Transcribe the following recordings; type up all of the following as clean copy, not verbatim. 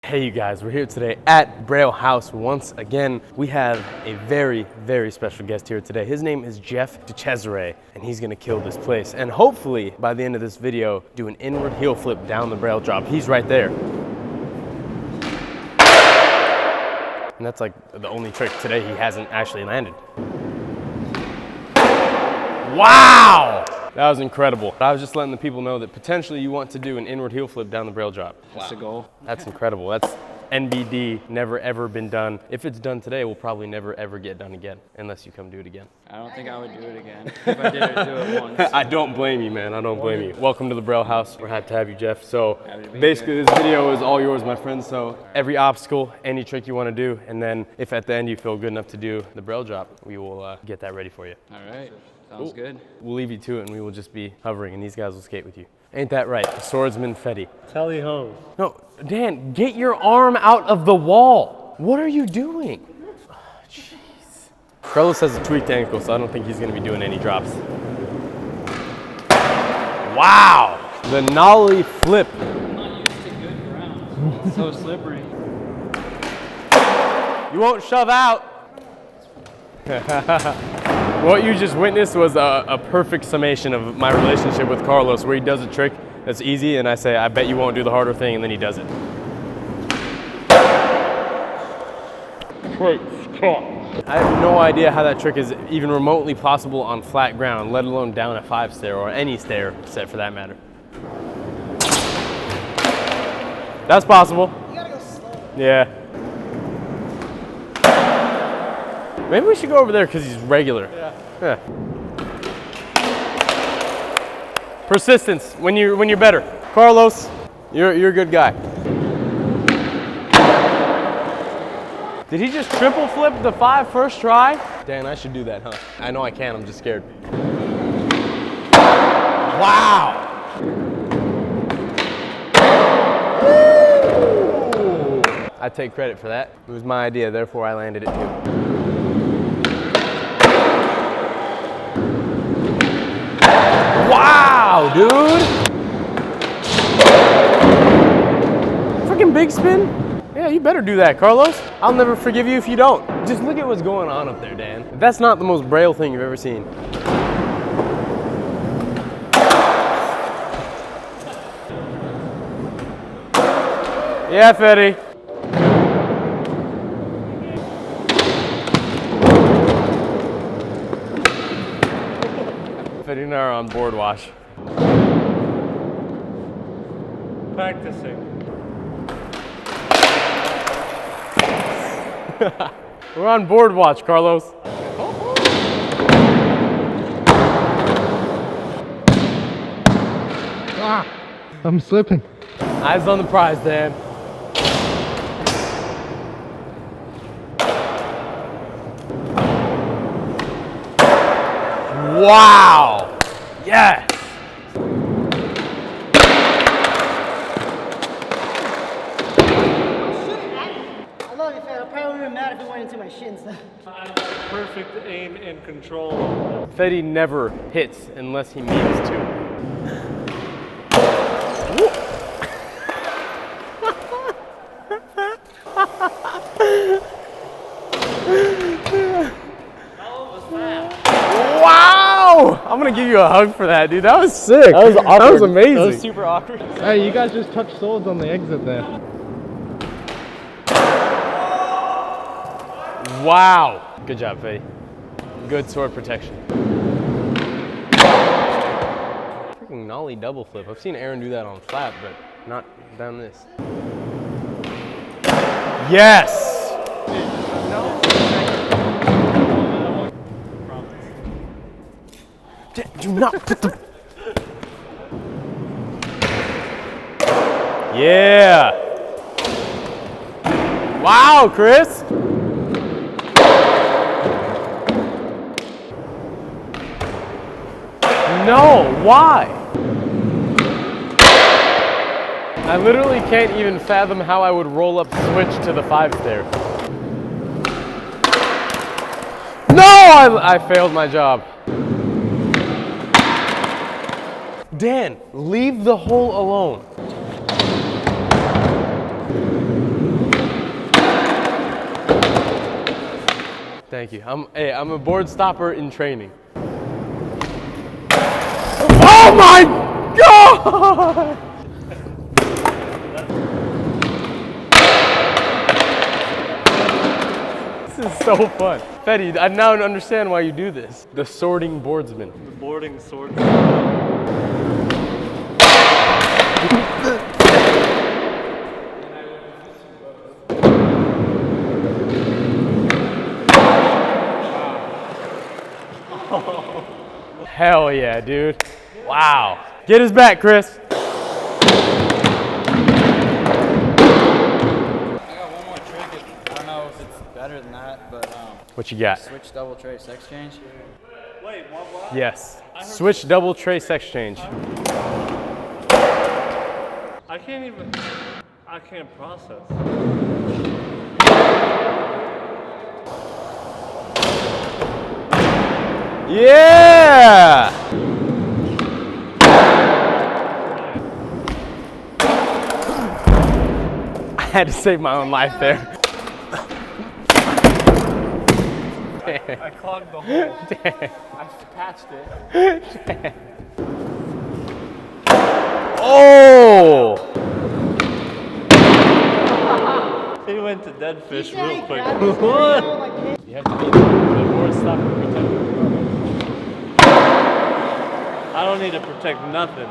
Hey you guys, we're here today at Braille House once again. We have a very, very special guest here today. His name is Jeff DeCesare, and he's gonna kill this place. And hopefully, by the end of this video, do an inward heel flip down the Brailledrop. He's right there. And that's like the only trick today he hasn't actually landed. Wow! That was incredible. I was just letting the people know that potentially you want to do an inward heel flip down the Brailledrop. That's the goal. That's incredible. That's NBD, never ever been done. If it's done today, it will probably never ever get done again, unless you come do it again. I don't think I would do it again. If I did do it once. I don't blame you, man. I don't blame you. Welcome to the Braille House. We're happy to have you, Jeff. So basically this video is all yours, my friend. So every obstacle, any trick you want to do, and then if at the end you feel good enough to do the Brailledrop, we will get that ready for you. All right. Sounds good. We'll leave you to it and we will just be hovering and these guys will skate with you. Ain't that right? The swordsman Fetty. Tally ho. No, Dan, get your arm out of the wall. What are you doing? Oh, jeez. Carlos has a tweaked ankle, so I don't think he's gonna be doing any drops. Wow! The nollie flip. I'm not used to good ground. It's so slippery. You won't shove out. What you just witnessed was a perfect summation of my relationship with Carlos, where he does a trick that's easy and I say, I bet you won't do the harder thing, and then he does it. Great Scott. I have no idea how that trick is even remotely possible on flat ground, let alone down a 5-stair or any stair set for that matter. That's possible. You gotta go slow. Yeah. Maybe we should go over there because he's regular. Yeah. Persistence when you're better. Carlos, you're a good guy. Did he just triple flip the 5 first try? Dan, I should do that, huh? I know I can, I'm just scared. Wow! Woo! I take credit for that. It was my idea, therefore I landed it too. Wow, dude! Freaking big spin? Yeah, you better do that, Carlos. I'll never forgive you if you don't. Just look at what's going on up there, Dan. That's not the most Braille thing you've ever seen. Yeah, Fetty. Fetty and I are on board wash. Practicing. We're on board watch, Carlos. Ah, I'm slipping. Eyes on the prize, Dan. Wow! Yes! I love you, fam. I probably would have been mad if it went into my shins. I have perfect aim and control. Fetty never hits unless he means to. Wow! I'm gonna give you a hug for that, dude. That was sick. That was awkward. That was amazing. That was super awkward. Hey, you guys just touched swords on the exit there. Wow. Good job, Fetty. Good sword protection. Freaking nollie double flip. I've seen Aaron do that on flat, but not down this. Yes! Do not put the... Yeah! Wow, Chris! No, why? I literally can't even fathom how I would roll up switch to the 5-stair. No, I failed my job. Dan, leave the hole alone. Thank you. I'm a board stopper in training. Oh my God! This is so fun. Fetty, I now understand why you do this. The sorting boardsman. The boarding sword. Hell yeah, dude. Wow. Get his back, Chris. I got one more trick. I don't know if it's better than that, but What you got? switch double tray sex change. Wait, what? Yes. Switch double tray sex change. I can't process. Yeah! I had to save my own life there. I clogged the hole. I patched it. Oh! He went to dead fish Yeah, real he quick. grabbed his hair, like, You have to be the board stopper every time. I don't need to protect nothing.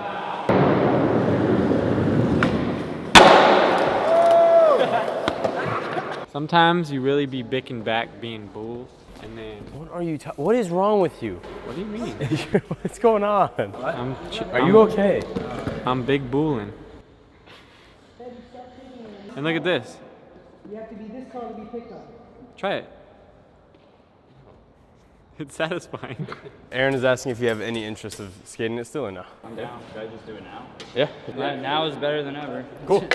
Sometimes you really be bicking back being bull, and then What are you? What is wrong with you? what do you mean? What's going on? Are you okay? I'm big bulling. And look at this. You have to be this tall to be picked on. Try it. It's satisfying. Aaron is asking if you have any interest of skating it still or no? I'm down. Should I just do it now? Yeah. Now is better than ever. Cool.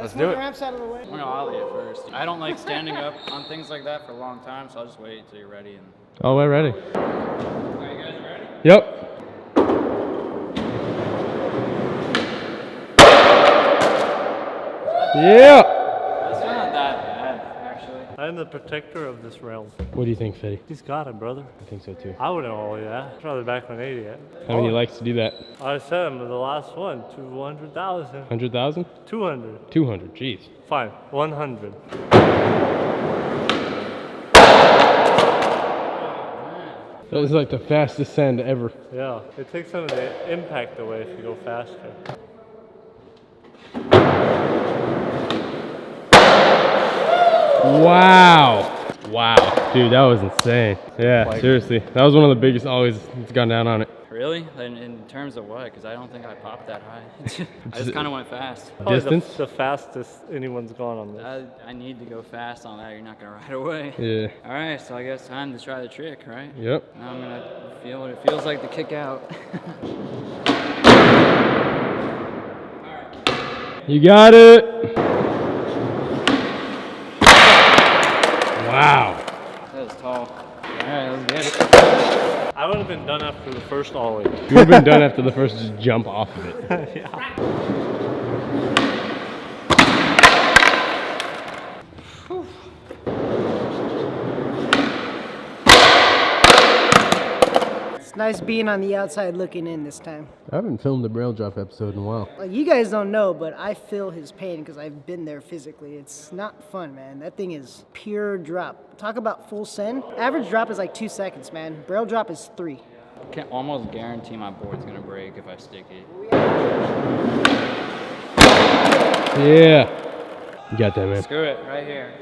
Let's do move it. the ramps out of the way. I'm gonna ollie it first. I don't like standing up on things like that for a long time, so I'll just wait until you're ready. And Oh, we're ready. are you guys ready? Yep. Yeah. It's not that bad, actually. I'm the protector of this realm. What do you think, Fetty? He's got it, brother. I think so too. I wouldn't ollie that. I'd rather back 180 it. How many likes to do that? I said him the last one, 200,000. 100,000? 200. 200. Jeez. Fine, 100. That was like the fastest send ever. Yeah, it takes some of the impact away if you go faster. Wow. Wow. Dude, that was insane. Yeah, seriously. That was one of the biggest always it's gone down on it. Really? In terms of what? Because I don't think I popped that high. I just kind of went fast. Probably Distance? the fastest anyone's gone on this. I need to go fast on that. You're not gonna ride away. Yeah. All right, so I guess time to try the trick, right? Yep. Now I'm gonna feel what it feels like to kick out. You got it. Wow. That was tall. All right, let's get it. I would have been done after the first ollie. You would have been done after the first just jump off of it. Yeah. It's nice being on the outside looking in this time. I haven't filmed a Brailledrop episode in a while. Like, you guys don't know, but I feel his pain because I've been there physically. It's not fun, man. That thing is pure drop. Talk about full send. Average drop is like 2 seconds, man. Brailledrop is 3. I can almost guarantee my board's gonna break if I stick it. Yeah. You got that, man. Screw it, right here.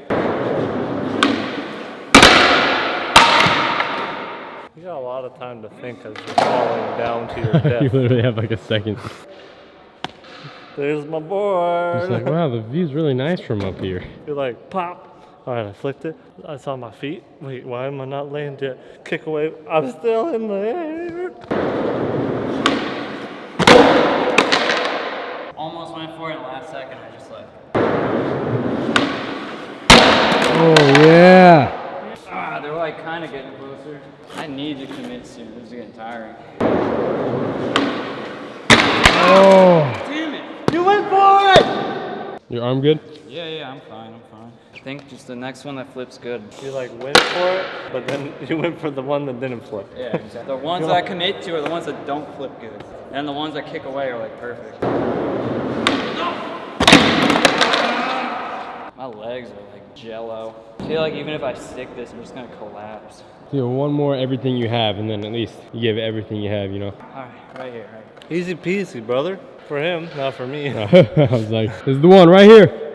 You got a lot of time to think as you're falling down to your You death. literally have like a second. There's my board. It's like, wow, the view's really nice from up here. You're like, pop. All right, I flicked it. I saw my feet. Wait, why am I not landing yet? Kick away. I'm still in the air. Almost went for it in the last second. I just like. Oh, yeah. They're like kind of getting closer. I need to commit soon. This is getting tiring. Oh. Damn it! You went for it! Your arm good? Yeah, I'm fine. I think just the next one that flips good. You like went for it, but then you went for the one that didn't flip. Yeah, exactly. The ones that I commit to are the ones that don't flip good. And the ones that kick away are like perfect. My legs are like jello. I feel like even if I stick this, I'm just gonna collapse. One more everything you have, and then at least you give everything you have, you know? All right, right here. Easy peasy, brother. For him, not for me. I was like, this is the one right here.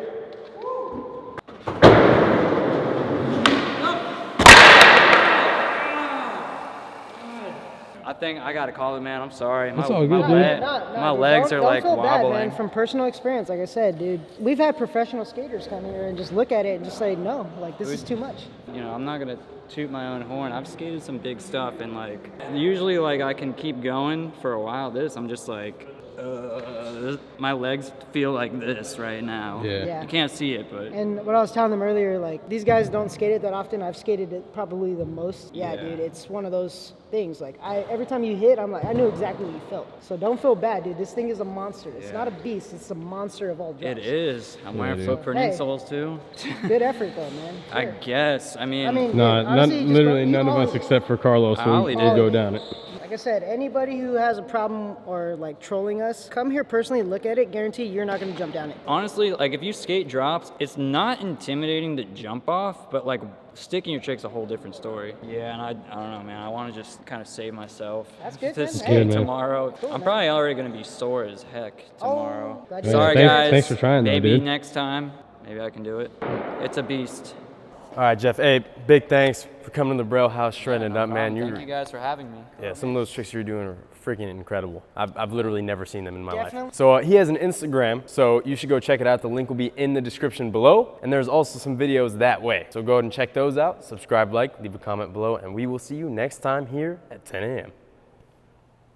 I think I gotta call it, man. I'm sorry. It's all good, dude. My legs are like don't feel bad, wobbling. man. From personal experience, like I said, dude, we've had professional skaters come here and just look at it and just say, no, like this is too much. You know, I'm not gonna toot my own horn. I've skated some big stuff, and like usually like I can keep going for a while. I'm just like, my legs feel like this right now. Yeah. You can't see it, but And what I was telling them earlier, like these guys don't skate it that often. I've skated it probably the most. Yeah, dude, it's one of those things. Like every time you hit, I'm like, I knew exactly what you felt. So don't feel bad, dude. This thing is a monster. It's not a beast. It's a monster of all drops. it is. I'm wearing footprint insoles too. Good effort, though, man. I guess. I mean, No, honestly, just literally go- none of you us all- except for Carlos will go down it. Like I said, anybody who has a problem or like trolling us, come here personally, look at it. Guarantee you're not going to jump down it. honestly, like if you skate drops, it's not intimidating to jump off, but like sticking your trick's a whole different story. Yeah, and I don't know, man. I want to just kind of save myself. That's good, to man. skate Good, man. tomorrow. Cool, I'm man. probably already gonna be sore as heck tomorrow. glad you- Sorry, Yeah, guys. thanks for trying, though, Maybe dude. next time. Maybe I can do it. It's a beast. All right, Jeff. Hey, big thanks for coming to the Braille House, shredding it up, man. Thank you guys for having me. Yeah, some of those tricks you're doing are freaking incredible. I've literally never seen them in my Definitely. life. So he has an Instagram, so you should go check it out. The link will be in the description below, and there's also some videos that way. So go ahead and check those out. Subscribe, like, leave a comment below, and we will see you next time here at 10 a.m.